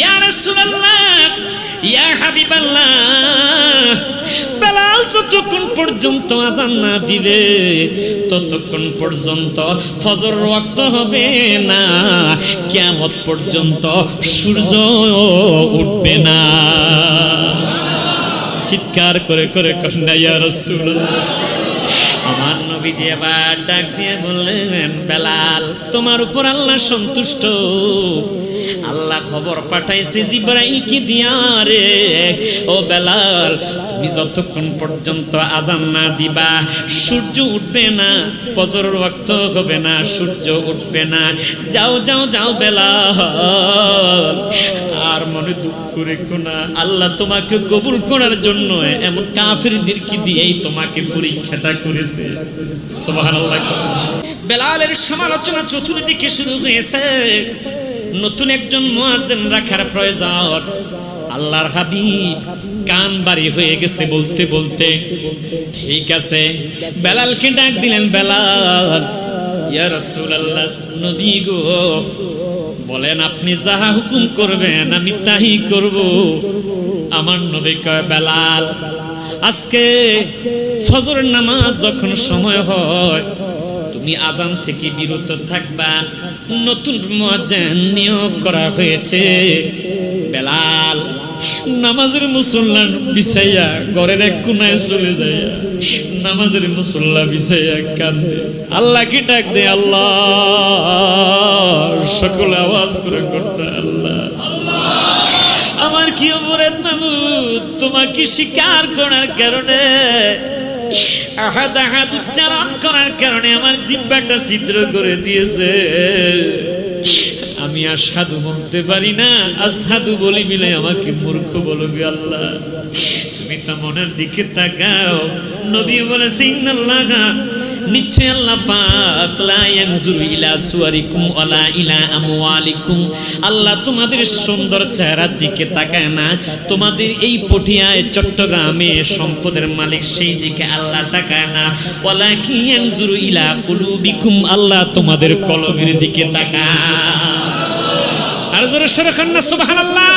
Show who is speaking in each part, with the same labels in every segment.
Speaker 1: ইয়া রাসূলুল্লাহ, ইয়া হাবিবাল্লাহ, বেলাল যতক্ষণ পর্যন্ত আযান না দিলে ততক্ষণ পর্যন্ত ফজর ওয়াক্ত হবে না, কিয়ামত পর্যন্ত সূর্য উঠবে না। চিৎকার করে করে কন্যা ইয়া রাসূলুল্লাহ। আমার নবীজি এবার ডাক দিয়ে বললেন, বেলাল তোমার উপর আল্লাহ সন্তুষ্ট, আল্লাহ খবর পাঠাইছে জিবরাইলকে দিয়া রে, ও বেলাল তুমি যতক্ষণ পর্যন্ত আযান না দিবা সূর্য উঠবে না, ফজরের ওয়াক্ত হবে না, সূর্য উঠবে না। যাও যাও যাও বেলাল, আর মনে দুঃখ রেখো না, আল্লাহ তোমাকে কবুল করার জন্য এমন কাফেরদেরকে দিয়েই তোমাকে পরীক্ষাটা করেছে। সুবহানাল্লাহ। বেলালের সমালোচনা চতুর্দিকে শুরু হয়েছে। নতুন একজন মুয়াজ্জিন রাখার প্রয়োজন। আল্লাহর হাবিব কান বাড়ি হয়ে গেছে বলতে বলতে, ঠিক আছে বেলালকে ডাক দিলেন, বেলাল ইয়া রাসূলুল্লাহ, নবী গো বলেন আপনি যাহা হুকুম করবেন আমি তাই করব। আমার নবী কয়, বেলাল আজকে ফজরের নামাজ যখন সময় হয় তুমি আযান থেকে বিরত থাকবা, নতুন মুয়াজ্জিন নিয়োগ করা হয়েছে। বেলাল নামাজের মুসল্লা বিছাইয়া ঘরের এক কোনায় চলে যায়, নামাজের মুসল্লা বিছাইয়া কান্দে, আল্লাহকে ডাক দে, আল্লাহ সকলে আওয়াজ করে কন্যা আল্লাহ আমার কি অপরাধ মাবুদ, তোমাকে স্বীকার করার কারণে আহাদ আহাদ উচ্চারণ করার কারণে আমার জিহ্বাটা ছিদ্র করে দিয়েছে। আমি আশহাদু বলতে পারি না, আশহাদু বলি মিলে আমাকে মূর্খ বলবি। আল্লাহ তুমি তো মনের দিকে তাকাও। নবী বলেছেন, ইন্নাল্লাহা নিশ্চয় আল্লাহ পাক লা ইয়ানজুরু ইলা সুওয়ারিকুম ওয়ালা ইলা আমওয়ালিকুম, আল্লাহ তোমাদের সুন্দর চেহারার দিকে তাকায় না, তোমাদের এই পটিয়ায় চট্টগ্রামে সম্পদের মালিক সেই দিকে আল্লাহ তাকায় না, ওয়ালাকিন ইয়ানজুরু ইলা কুলুবিকুম, আল্লাহ তোমাদের কলবের দিকে তাকায়। আর জোরে সরে খান না সুবহানাল্লাহ।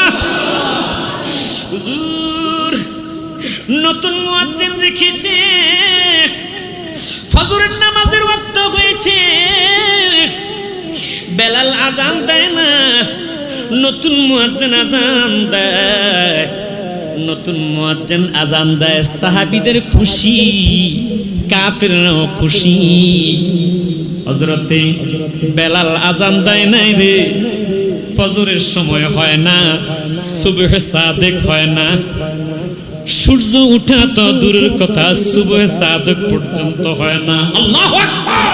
Speaker 1: হুজুর নতুন মুয়াজ্জিন রেখেছে, ফজরের নামাজের ওয়াক্ত হয়েছে, বেলাল আযান দেয় না, নতুন মুয়াজ্জিন আযান দেয়, নতুন মুয়াজ্জিন আযান দেয়, সাহাবীদের খুশি, কাফেররাও খুশি। হযরতে বেলাল আযান দেয় নাই রে, ফজরের সময় হয় না, সুবহে সাদেক হয় না, সূর্য উঠা তো দূরের কথা, সুবহে সাদেক পর্যন্ত হয় না। আল্লাহু আকবার,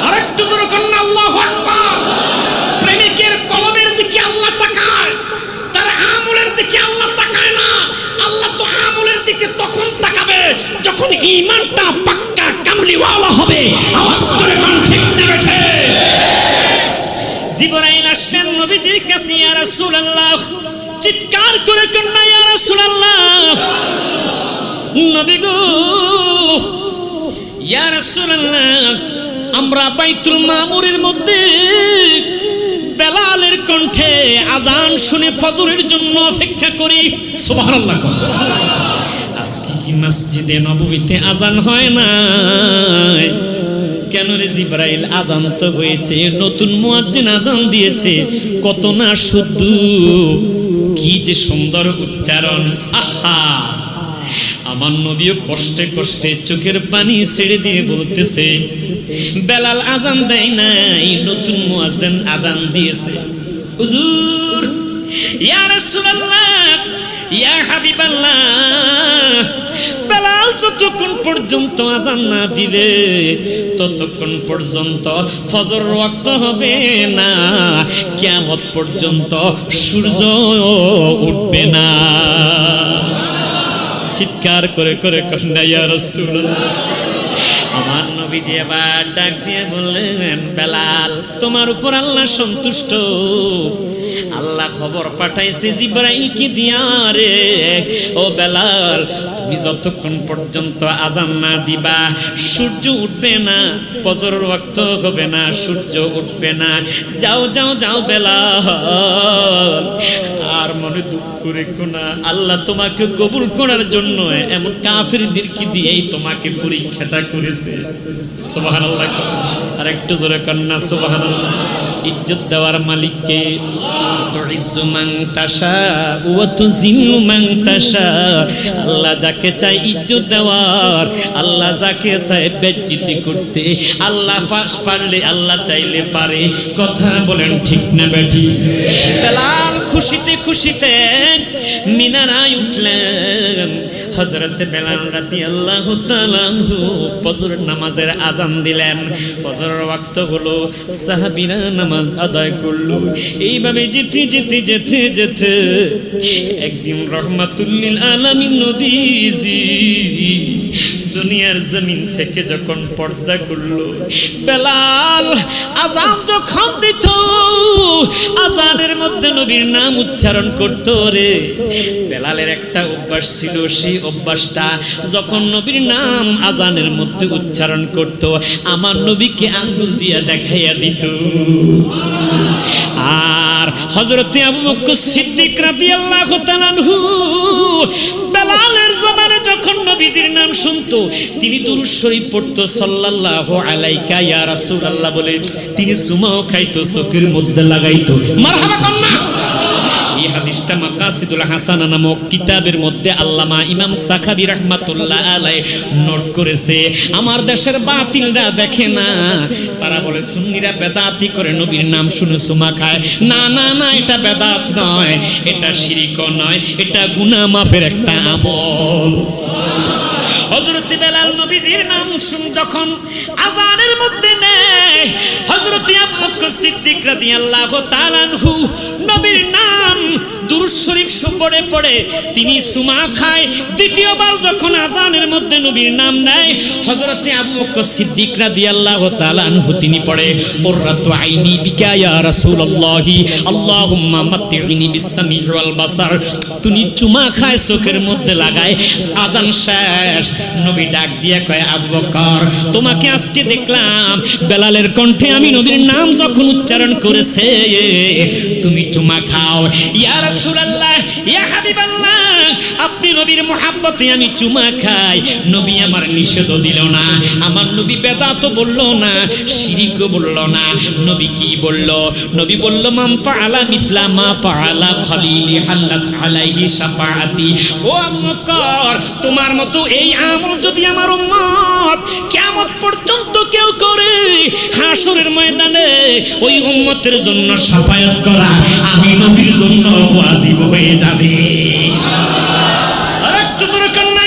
Speaker 1: আরেকটু জোরে করুন না, আল্লাহু আকবার। প্রেমিকের কলবের দিকে আল্লাহ তাকায়, তার আমলের দিকে আল্লাহ তাকায় না। আল্লাহ তো আমলের দিকে তখন তাকাবে যখন ঈমানটা পাক্কা কামলিওয়ালা হবে। আওয়াজ করে কোন ঠিক না বেঠে? জিবরাইল আসলেন নবীজির কাছে, ইয়া রাসূলুল্লাহ, চিৎকার করে কন্যা ইয়া রাসূলুল্লাহ, নবী গো ইয়া রাসূলুল্লাহ, আমরা বাইতুল মামুরের মধ্যে বেলালের কণ্ঠে আযান শুনে ফজরের জন্য অপেক্ষা করি। সুবহানাল্লাহ। আজকে কি মসজিদে নববীতে আযান হয় না? কেন রে জিবরাইল? আযান তো হয়েছে, নতুন মুয়াজ্জিন আযান দিয়েছে, কত না শুদ্ধ, কি যে সুন্দর উচ্চারণ। আহা, আমার নবীও কষ্টে কষ্টে চোখের পানি ছেড়ে দিয়ে বলতেছে, বেলাল আযান দেয় নাই, নতুন মুয়াজ্জিন আযান দিয়েছে। হুজুর, ইয়া রাসূলুল্লাহ, ইয়া হাবিবাল্লাহ, বেলাল যতক্ষণ পর্যন্ত আযান না দিলে ততক্ষণ পর্যন্ত ফজর ওয়াক্ত হবে না, কিয়ামত পর্যন্ত সূর্য উঠবে না। চিৎকার করে করে কন্যা ইয়া রাসূলুল্লাহ। আমার নবীজি এবার ডাক দিয়ে বললেন, বেলাল তোমার উপর আল্লাহ সন্তুষ্ট, আল্লাহ খবর পাঠাইছে জিবরাইলকে দিয়া রে, ও বেলাল তুমি যতক্ষণ পর্যন্ত আযান না দিবা সূর্য উঠবে না, ফজরের ওয়াক্ত হবে না, সূর্য উঠবে না। যাও যাও যাও বেলাল, আর মনে দুঃখ রেখো না, আল্লাহ তোমাকে কবুল করার জন্য এমন কাফেরদেরকে দিয়েই তোমাকে পরীক্ষাটা করেছে। সুবহানাল্লাহ। আর একটু জোরে কন্না সুবহানাল্লাহ। ইজ্জত দেওয়ার মালিক কে? তুইজ্জু মান তাশা ওয়া তুযিল্লু মান তাশা। আল্লাহ যাকে চায় ইজ্জত দেওয়ার, আল্লাহ যাকে চায় বেজ্জতি করতে, আল্লাহ পারলে আল্লাহ চাইলে পারে। কথা বলেন ঠিক না বেঠি? বেলাল খুশিতে খুশিতে মিনারায় উঠলেন। হযরত বেলাল রাদিয়াল্লাহু তাআলা আনহু ফজরের নামাজের আযান দিলেন। ফজরের ওয়াক্ত হলো, সাহাবীরা নামাজ আদায় করলো। এইভাবে যেতে যেতে যেতে যেতে একদিন রহমাতুল লিল আলামিন নবীজি দুনিয়ার জমিন থেকে যখন পর্দা করলো, বেলাল আযান যখন দিত, আযানের মধ্যে নবীর নাম উচ্চারণ করত রে। বেলালের একটা অভ্যাস ছিল, সেই অভ্যাসটা যখন নবীর নাম আযানের মধ্যে উচ্চারণ করত, আমার নবীকে আঙ্গুল দিয়া দেখাইয়া দিত। আর হযরতে আবু বকর সিদ্দিক রাদিয়াল্লাহু তাআলা আনহু বেলালের জবানে যখন নবীজির নাম শুনতো, তিনি দুরূদ শরীফ পড়তো, সাল্লাল্লাহু আলাইকা ইয়া রাসূলুল্লাহ বলে তিনি চুমাও খাইতো, চোখের মধ্যে লাগাইতো। মারহাবা কন্না। এই হাদিসটা মাকাসিদুল হাসানা নামক কিতাবের মধ্যে আল্লামা ইমাম সাখাবী রাহমাতুল্লাহ আলাইহি নোট করেছে। আমার দেশের বাতিলরা দেখে না, তারা বলে সুন্নিরা বেদাতি করে নবীর নাম শুনে সুমা খায়। না না না, এটা বেদাত নয়, এটা শিরকও নয়, এটা গুনাহ মাফের একটা আমল। হযরত বেলাল নবীজির নাম শুন যখন আযানের মধ্যে নেয়, হযরত আবু বকর সিদ্দিক রাদিয়াল্লাহু তাআলা আনহু নবীর নাম দুরূদ শরীফ পড়ে পড়ে তিনি সুমা খায়। দ্বিতীয়বার যখন আযানের মধ্যে নবীর নাম নেয়, হযরত আবু বকর সিদ্দিক রাদিয়াল্লাহু তাআলা আনহু তিনি পড়ে কুররাতু আইনি বিকা ইয়া রাসূলুল্লাহি আল্লাহুম্মা মাত্তিনি বিসসামি ওয়াল বাসার। তিনি চুমা খায়, চোখের মধ্যে লাগায়। আযান শেষ, নবী ডাক দিয়া কয়, আবু বকর তোমাকে আজকে দেখলাম বেলালের কণ্ঠে আমি নবীর নাম যখন উচ্চারণ করেছে তুমি চুমা খাও। ইয়া রাসূলুল্লাহ, ইয়া হাবিবাল্লাহ, আপনি নবীর মুহাব্বতে আমি চুমা খাই। নবী আমার নিষেধ দিল না, আমার নবী বেদাতও বলল না, শিরকও বলল না। নবী কি বলল? নবী বলল মান ফাআলা মিসলা মা ফাআলা খলিলি হাল্লাত আলাইহি শাফাআতি। ও আবু বকর, তোমার মতো এই আমল যদি আমার উম্মত কিয়ামত পর্যন্ত কেউ করে, হাসরের ময়দানে ওই উম্মতের জন্য শাফায়াত করা আমি নবীর জন্য ওয়াজিব হয়ে যাবে। আরেকটু জোরে কান্না